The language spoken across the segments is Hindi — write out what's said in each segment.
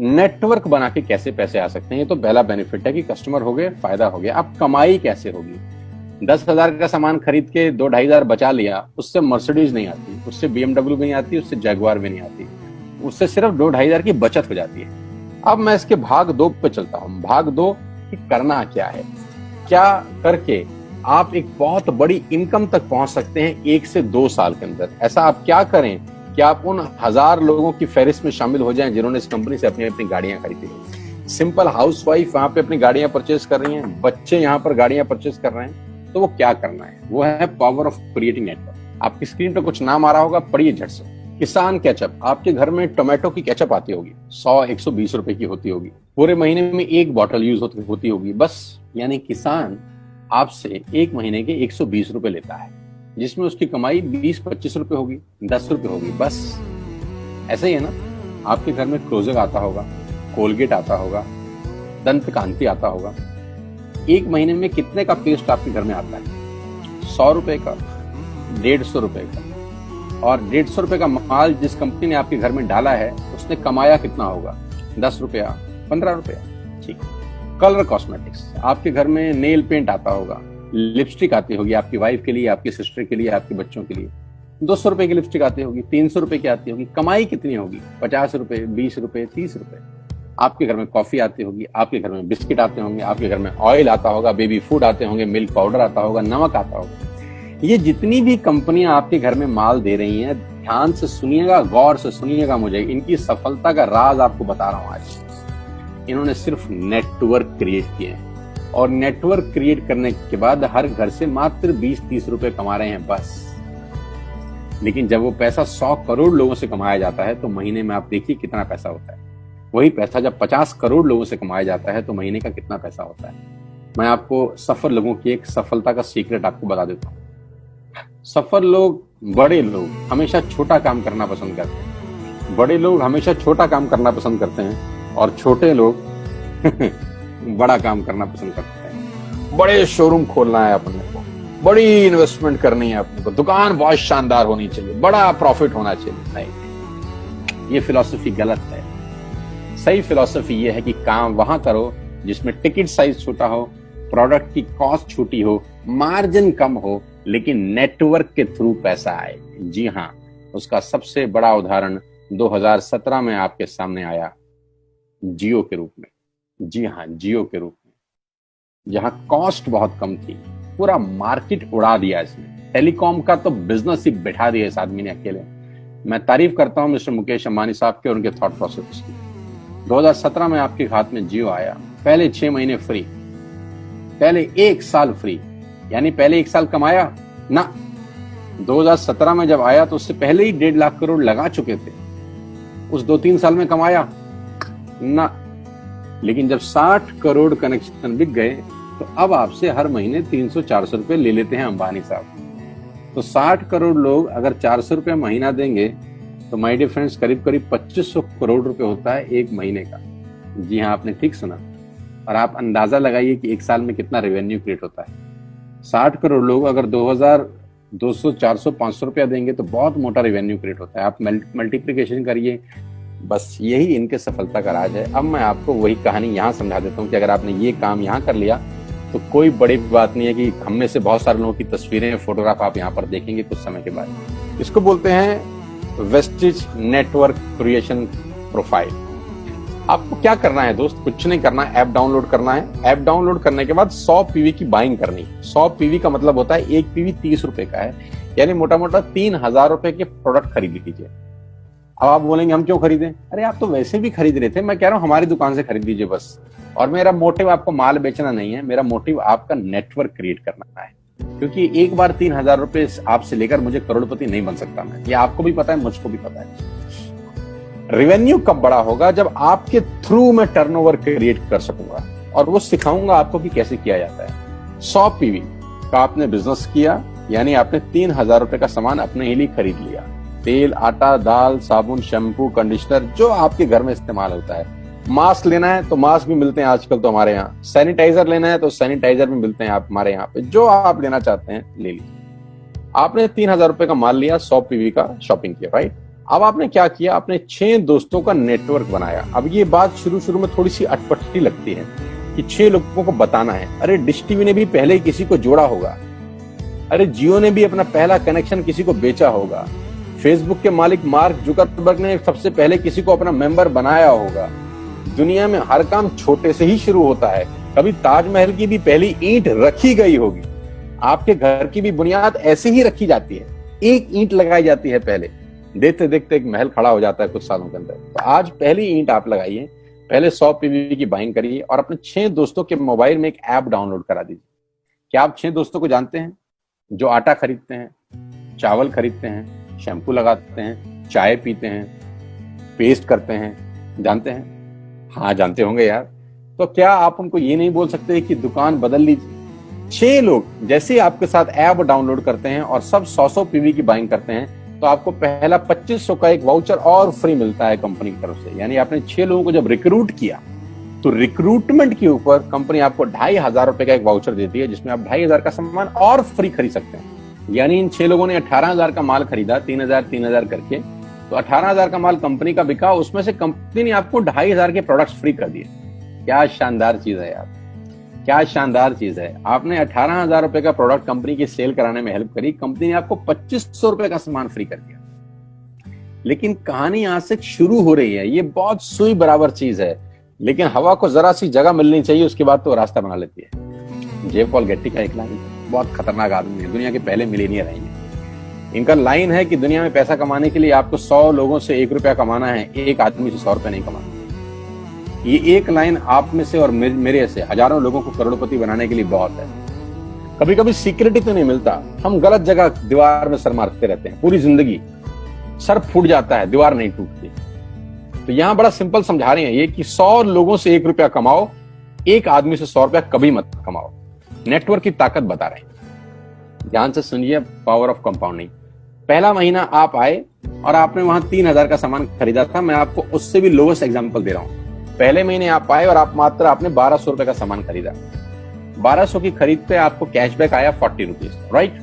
नेटवर्क बना के कैसे पैसे आ सकते हैं, ये तो पहला बेनिफिट है कि कस्टमर हो गए, फायदा हो गया। अब कमाई कैसे होगी? 10,000 का सामान खरीद के 2-2,500 बचा लिया, उससे मर्सिडीज नहीं आती, उससे BMW भी नहीं आती, उससे जगुआर भी नहीं आती, उससे सिर्फ 2-2,500 की बचत हो जाती है। अब मैं इसके भाग 2 पे चलता हूं। भाग 2 कि करना क्या है, क्या करके आप एक बहुत बड़ी इनकम तक पहुंच सकते हैं 1 से 2 साल के अंदर। ऐसा आप क्या करें कि आप उन 1000 लोगों की फहरिस्त में शामिल हो जाएं जिन्होंने इस कंपनी से अपनी अपनी गाड़ियां खरीदी। सिंपल हाउसवाइफ वहां पे अपनी गाड़ियां परचेज कर रही हैं, बच्चे यहाँ पर गाड़ियां परचेज कर रहे हैं। तो वो क्या करना है, वो है पावर ऑफ क्रिएटिंग नेटवर्क। आपकी स्क्रीन पर कुछ नाम आ रहा होगा, पढ़िए झट से। किसान केचप, आपके घर में टोमेटो की केचप आती होगी, 100-120 रुपए की होती होगी, पूरे महीने में 1 बॉटल यूज होती होगी बस। यानी किसान आपसे 1 महीने के 120 रुपए लेता है, जिसमें उसकी कमाई 20-25 रुपए होगी, 10 रुपए होगी बस। ऐसा ही है ना, आपके घर में क्लोजर आता होगा, कोलगेट आता होगा, दंत कांति आता होगा। 1 महीने में कितने का पेस्ट आपके घर में आता है? 100 रुपए का, 150 रुपए का। और 150 रुपए का माल जिस कंपनी ने आपके घर में डाला है, उसने कमाया कितना होगा? 10 रुपया, 15 रुपया। ठीक। कलर कॉस्मेटिक्स, आपके घर में नेल पेंट आता होगा, लिपस्टिक आती होगी आपकी वाइफ के लिए, आपकी सिस्टर के लिए, आपके बच्चों के लिए। 200 रुपए की लिपस्टिक आती होगी, 300 रुपए की आती होगी। कमाई कितनी होगी? 50 रुपए, 20 रुपए, 30 रुपए। आपके घर में कॉफी आती होगी, आपके घर में बिस्किट आते होंगे, आपके घर में ऑयल आता होगा, बेबी फूड आते होंगे, मिल्क पाउडर आता होगा, नमक आता होगा। ये जितनी भी कंपनियां आपके घर में माल दे रही हैं, ध्यान से सुनिएगा, गौर से सुनिएगा, मुझे इनकी सफलता का राज आपको बता रहा हूं आज। इन्होंने सिर्फ नेटवर्क क्रिएट किए हैं, और नेटवर्क क्रिएट करने के बाद हर घर से मात्र 20-30 रुपए कमा रहे हैं बस। लेकिन जब वो पैसा 100 करोड़ लोगों से कमाया जाता है, तो महीने में आप देखिए कितना पैसा होता है। वही पैसा जब 50 करोड़ लोगों से कमाया जाता है, तो महीने का कितना पैसा होता है। मैं आपको सफल लोगों की एक सफलता का सीक्रेट आपको बता देता हूँ। सफल लोग, बड़े लोग हमेशा छोटा काम करना पसंद करते हैं। बड़े लोग हमेशा छोटा काम करना पसंद करते हैं, और छोटे लोग बड़ा काम करना पसंद करते हैं। बड़े शोरूम खोलना है अपने को, बड़ी इन्वेस्टमेंट करनी है अपने को, दुकान बहुत शानदार होनी चाहिए, बड़ा प्रॉफिट होना चाहिए। नहीं, ये फिलॉसफी गलत है। सही फिलॉसफी ये है कि काम वहां करो जिसमें टिकट साइज छोटा हो, प्रोडक्ट की कॉस्ट छोटी हो, मार्जिन कम हो, लेकिन नेटवर्क के थ्रू पैसा आए। जी हाँ, उसका सबसे बड़ा उदाहरण 2017 में आपके सामने आया, जियो के रूप में। जी हाँ, जियो के रूप में, जहां कॉस्ट बहुत कम थी, पूरा मार्केट उड़ा दिया इसने। टेलीकॉम का तो बिजनेस ही बैठा दिया इस आदमी ने अकेले। मैं तारीफ करता हूं मिस्टर मुकेश अंबानी साहब के और उनके थॉट प्रोसेस की। 2017 में आपके हाथ में जियो आया, पहले 6 महीने फ्री, पहले 1 साल फ्री। यानी पहले 1 साल कमाया ना। 2017 में जब आया तो उससे पहले ही 1.5 लाख करोड़ लगा चुके थे। उस 2-3 साल में कमाया ना। लेकिन जब 60 करोड़ कनेक्शन बिक गए, तो अब आपसे हर महीने 300-400 रुपए ले लेते हैं अंबानी साहब। तो 60 करोड़ लोग अगर 400 रुपए महीना देंगे, तो माय डियर फ्रेंड्स, करीब करीब 2500 करोड़ रुपए होता है 1 महीने का। जी हाँ, आपने ठीक सुना। और आप अंदाजा लगाइए कि 1 साल में कितना रेवेन्यू क्रिएट होता है। 60 करोड़ लोग अगर 2000, 200, 400, 500 रुपया देंगे, तो बहुत मोटा रेवेन्यू क्रिएट होता है। आप मल्टीप्लिकेशन करिए, बस यही इनके सफलता का राज है। अब मैं आपको वही कहानी यहाँ समझा देता हूँ कि अगर आपने ये काम यहाँ कर लिया, तो कोई बड़ी बात नहीं है कि हम में से बहुत सारे लोगों की तस्वीरें, फोटोग्राफ आप यहाँ पर देखेंगे कुछ समय के बाद। इसको बोलते हैं वेस्टिज नेटवर्क क्रिएशन प्रोफाइल। आपको क्या करना है दोस्त? कुछ नहीं करना है, ऐप डाउनलोड करना है। ऐप डाउनलोड करने के बाद 100 पीवी की बाइंग करनी है। 100 पीवी का मतलब होता है 1 पीवी 30 रुपए का है, यानी मोटा मोटा 3000 रुपए के प्रोडक्ट खरीद लीजिए। अब आप बोलेंगे हम क्यों खरीदें? अरे आप तो वैसे भी खरीद रहे थे, मैं कह रहा हूं हमारी दुकान से खरीद लीजिए बस। और मेरा मोटिव आपको माल बेचना नहीं है, मेरा मोटिव आपका नेटवर्क क्रिएट करना है। क्योंकि एक बार 3000 रुपए आपसे लेकर मुझे करोड़पति नहीं बन सकता मैं, ये आपको भी पता है, मुझको भी पता है। रेवेन्यू कब बड़ा होगा? जब आपके थ्रू मैं टर्नओवर क्रिएट कर सकूंगा, और वो सिखाऊंगा आपको कि कैसे किया जाता है। 100 पीवी का आपने बिजनेस किया, यानी आपने 3000 रुपए का सामान अपने ही लिए खरीद लिया। तेल, आटा, दाल, साबुन, शैम्पू, कंडीशनर, जो आपके घर में इस्तेमाल होता है। मास्क लेना है तो मास्क भी मिलते हैं आजकल तो हमारे यहाँ। सैनिटाइजर लेना है तो सैनिटाइजर भी मिलते हैं आप हमारे यहाँ पे। जो आप लेना चाहते हैं ले लीजिए। आपने 3000 रुपए का माल लिया, 100 पीवी का शॉपिंग किया, राइट? अब आपने क्या किया, आपने 6 दोस्तों का नेटवर्क बनाया। अब ये बात शुरू शुरू में थोड़ी सी अटपटी लगती है कि 6 लोगों को बताना है। अरे डिश टीवी ने भी पहले किसी को जोड़ा होगा, अरे जियो ने भी अपना पहला कनेक्शन किसी को बेचा होगा, फेसबुक के मालिक मार्क जुकरबर्ग ने सबसे पहले किसी को अपना मेंबर बनाया होगा। दुनिया में हर काम छोटे से ही शुरू होता है। कभी ताजमहल की भी पहली ईंट रखी गई होगी, आपके घर की भी बुनियाद ऐसे ही रखी जाती है, एक ईंट लगाई जाती है पहले, देखते देखते एक महल खड़ा हो जाता है कुछ सालों के अंदर। तो आज पहली ईंट आप लगाइए, पहले 100 पीवी की बाइंग करिए और अपने 6 दोस्तों के मोबाइल में एक ऐप डाउनलोड करा दीजिए। क्या आप 6 दोस्तों को जानते हैं जो आटा खरीदते हैं, चावल खरीदते हैं, शैम्पू लगाते हैं, चाय पीते हैं, पेस्ट करते हैं? जानते हैं? हाँ जानते होंगे यार। तो क्या आप उनको ये नहीं बोल सकते कि दुकान बदल लीजिए? 6 लोग जैसे आपके साथ ऐप डाउनलोड करते हैं और सब 100 पीवी की बाइंग करते हैं तो आपको पहला 2500 का एक वाउचर और फ्री मिलता है कंपनी की तरफ से। यानी आपने 6 लोगों को जब रिक्रूट किया तो रिक्रूटमेंट के ऊपर कंपनी आपको 2500 रुपए का एक वाउचर देती है जिसमें आप 2500 का सामान और फ्री खरीद सकते हैं। यानी इन 6 लोगों ने 18,000 का माल खरीदा, 3,000 करके, तो 18,000 का माल कंपनी का बिका, उसमें से कंपनी ने आपको 2500 के प्रोडक्ट्स फ्री कर दिए। क्या शानदार चीज है यार, क्या शानदार चीज है। आपने 18,000 रुपए का प्रोडक्ट कंपनी की सेल कराने में हेल्प करी, कंपनी ने आपको 2500 रुपए का सामान फ्री कर दिया। लेकिन कहानी यहां से शुरू हो रही है। ये बहुत सुई बराबर चीज है, लेकिन हवा को जरा सी जगह मिलनी चाहिए, उसके बाद तो रास्ता बना लेती है। जेफ पॉल गेट्टी का एक लाइन, बहुत खतरनाक आदमी है, दुनिया के पहले मिलियनियर हैं। इनका लाइन है कि दुनिया में पैसा कमाने के लिए आपको 100 लोगों से 1 रुपया कमाना है, एक आदमी से 100 रुपया नहीं कमाना। ये एक लाइन आप में से और मेरे से हजारों लोगों को करोड़पति बनाने के लिए बहुत है। कभी कभी सीक्रेट ही तो नहीं मिलता, हम गलत जगह दीवार में सर मारते रहते हैं, पूरी जिंदगी सर फूट जाता है, दीवार नहीं टूटती। तो यहां बड़ा सिंपल समझा रहे हैं ये कि 100 लोगों से 1 रुपया कमाओ, एक आदमी से 100 रुपया कभी मत कमाओ। नेटवर्क की ताकत बता रहे हैं, ध्यान से सुनिए, पावर ऑफ कंपाउंडिंग। पहला महीना आप आए और आपने वहां 3,000 का सामान खरीदा था, मैं आपको उससे भी लोवेस्ट एग्जांपल दे रहा हूं। पहले महीने आप आए और आप मात्र आपने 1200 रुपए का सामान खरीदा, 1200 की खरीद पे आपको कैशबैक आया 40 रुपीज, राइट?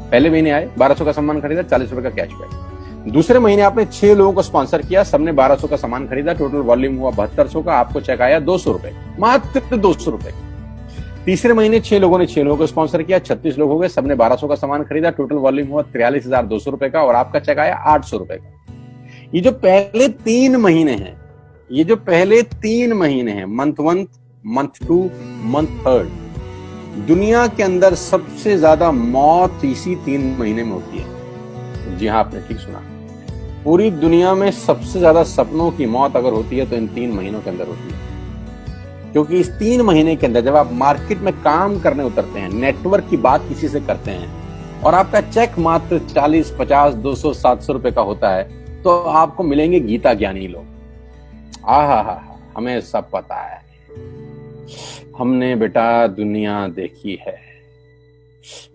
पहले महीने आए, 1200 का सामान खरीदा, 40 रुपए का कैशबैक। दूसरे महीने आपने 6 लोगों को स्पॉन्सर किया, सबने 1200 का सामान खरीदा, टोटल वॉल्यूम हुआ 7200 का, आपको चेक आया 200 रुपए, मात्र 200 रुपए। तीसरे महीने 6 लोगों ने 6 लोगों को स्पॉन्सर किया, 36 लोग हो गए, सबने 1200 का सामान खरीदा, टोटल वॉल्यूम हुआ 43,200 रुपए का और आपका चेक आया 800 रुपए का। ये जो पहले 3 महीने हैं, ये जो पहले 3 महीने हैं, मंथ 1, मंथ 2, मंथ 3, दुनिया के अंदर सबसे ज्यादा मौत इसी 3 महीने में होती है। जी हाँ, आपने ठीक सुना, पूरी दुनिया में सबसे ज्यादा सपनों की मौत अगर होती है तो इन 3 महीनों के अंदर होती है। क्योंकि इस 3 महीने के अंदर जब आप मार्केट में काम करने उतरते हैं, नेटवर्क की बात किसी से करते हैं और आपका चेक मात्र 40, 50, 200, 700 रुपए का होता है, तो आपको मिलेंगे गीता ज्ञानी लोग। आहा, हमें सब पता है, हमने बेटा दुनिया देखी है,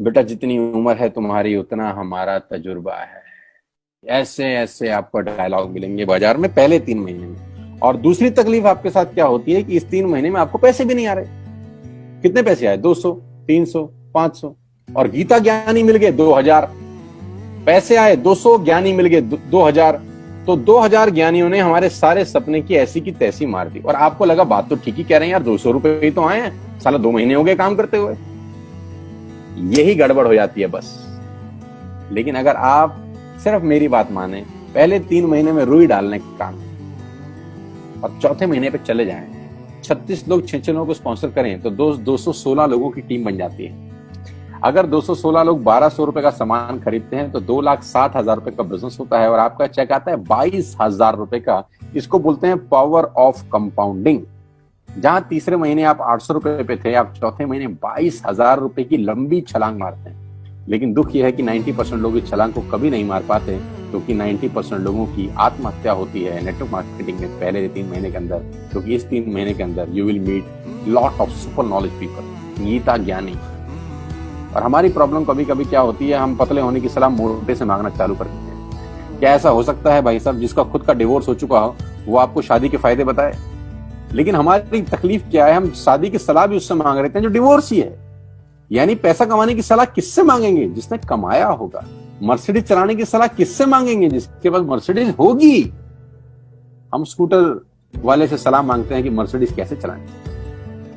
बेटा जितनी उम्र है तुम्हारी उतना हमारा तजुर्बा है। ऐसे ऐसे आपको डायलॉग मिलेंगे बाजार में पहले 3 महीने में। और दूसरी तकलीफ आपके साथ क्या होती है कि इस 3 महीने में आपको पैसे भी नहीं आ रहे। कितने पैसे आए? 200, 300, 500, और गीता ज्ञानी मिल गए 2000। पैसे आए 200, ज्ञानी मिल गए 2000, तो 2000 ज्ञानियों ने हमारे सारे सपने की ऐसी की तैसी मार दी। और आपको लगा बात तो ठीक ही कह रहे हैं यार, 200 रुपए ही तो आए हैं, साला 2 महीने हो गए काम करते हुए। यही गड़बड़ हो जाती है बस। लेकिन अगर आप सिर्फ मेरी बात माने, पहले 3 महीने में रुई डालने का काम और चौथे महीने पे चले जाएं, 36 लोग 6 लोगों को स्पॉन्सर करें तो 216 लोगों की टीम बन जाती है। अगर 216 लोग 1200 रुपए का सामान खरीदते हैं तो 2,60,000 रुपए का बिजनेस होता है और आपका चेक आता है 22,000 रुपए का। इसको बोलते हैं पावर ऑफ कंपाउंडिंग। जहां तीसरे महीने आप 800 रुपए पे थे, आप चौथे महीने 22,000 रुपए की लंबी छलांग मारते हैं। लेकिन दुख यह है कि 90% लोग इस छलांग को कभी नहीं मार पाते, क्योंकि 90% लोगों की आत्महत्या होती है नेटवर्क मार्केटिंग में पहले 3 महीने के अंदर। क्योंकि इस 3 महीने के अंदर you will meet lot of super knowledge people, Gita ज्ञानी। और हमारी प्रॉब्लम कभी कभी क्या होती है, हम पतले होने की सलाह मोटे से मांगना चालू कर देते हैं। क्या ऐसा हो सकता है भाई साहब, जिसका खुद का डिवोर्स हो चुका हो वो आपको शादी के फायदे बताए? लेकिन हमारी तकलीफ क्या है, हम शादी की सलाह भी उससे मांग रहे थे जो डिवोर्स ही है। यानी पैसा कमाने की सलाह किससे मांगेंगे? जिसने कमाया होगा। मर्सिडीज चलाने की सलाह किससे मांगेंगे? जिसके पास मर्सिडीज होगी। हम स्कूटर वाले से सलाह मांगते हैं कि मर्सिडीज कैसे चलाएं।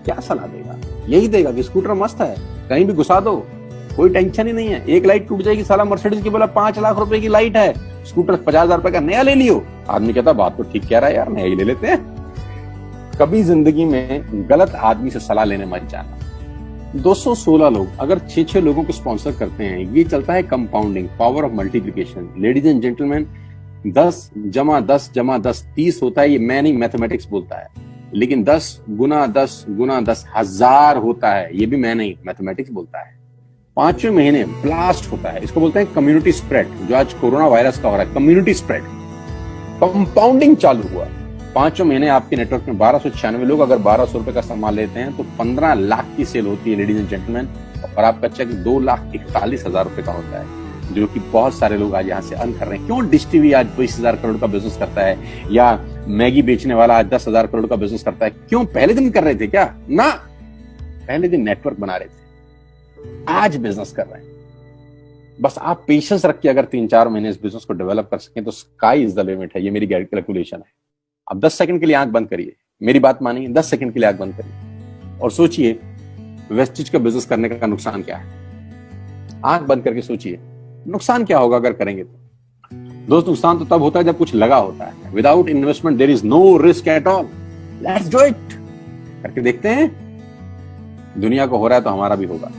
क्या सलाह देगा? यही देगा कि स्कूटर मस्त है, कहीं भी घुसा दो, कोई टेंशन ही नहीं है। एक लाइट टूट जाएगी, साला मर्सिडीज की बोला 5 लाख रुपए की लाइट है, स्कूटर 50,000 रुपए का नया ले लियो। आदमी कहता बात तो ठीक कह रहा है यार, नया ही ले लेते हैं। कभी जिंदगी में गलत आदमी से सलाह लेने मत जाना। 216 लोग अगर 6-6 लोगों को स्पॉन्सर करते हैं, ये चलता है compounding, power of multiplication. Ladies and gentleman, 10 जमा 10 जमा 10 30 होता है। ये मैं नहीं, मैथमेटिक्स बोलता है। लेकिन 10 गुना 10 गुना 10 1000 होता है। ये भी मैं नहीं, मैथमेटिक्स बोलता है। 5वें महीने ब्लास्ट होता है, इसको बोलते हैं कम्युनिटी स्प्रेड, जो आज कोरोना वायरस का हो रहा है। कम्युनिटी स्प्रेड, कंपाउंडिंग चालू हुआ। 5वें महीने आपके नेटवर्क में 1296 लोग अगर 1200 रुपए का सामान लेते हैं तो 15 लाख की सेल होती है लेडीज एंड जेंटलमैन। और आपका चेक 2,41,000 रुपए का होता है, जो कि बहुत सारे लोग आज यहाँ से अर्न कर रहे हैं। क्यों डिश टीवी आज 20,000 करोड़ का बिजनेस करता है, या मैगी बेचने वाला आज 10,000 करोड़ का बिजनेस करता है? क्यों? पहले दिन कर रहे थे क्या? ना, पहले दिन नेटवर्क बना रहे थे, आज बिजनेस कर रहे हैं। बस आप पेशेंस रख के अगर 3-4 महीने इस बिजनेस को डेवलप कर सकें तो स्काई इज द लिमिट है। ये मेरी कैलकुलेशन है। अब 10 सेकंड के लिए आंख बंद करिए, मेरी बात मानिए, 10 सेकंड के लिए आंख बंद करिए और सोचिए वेस्टिज का बिजनेस करने का नुकसान क्या है। आंख बंद करके सोचिए नुकसान क्या होगा अगर करेंगे तो। दोस्त, नुकसान तो तब होता है जब कुछ लगा होता है। Without investment there is no risk at all. Let's do it. करके देखते हैं, दुनिया को हो रहा है तो हमारा भी होगा।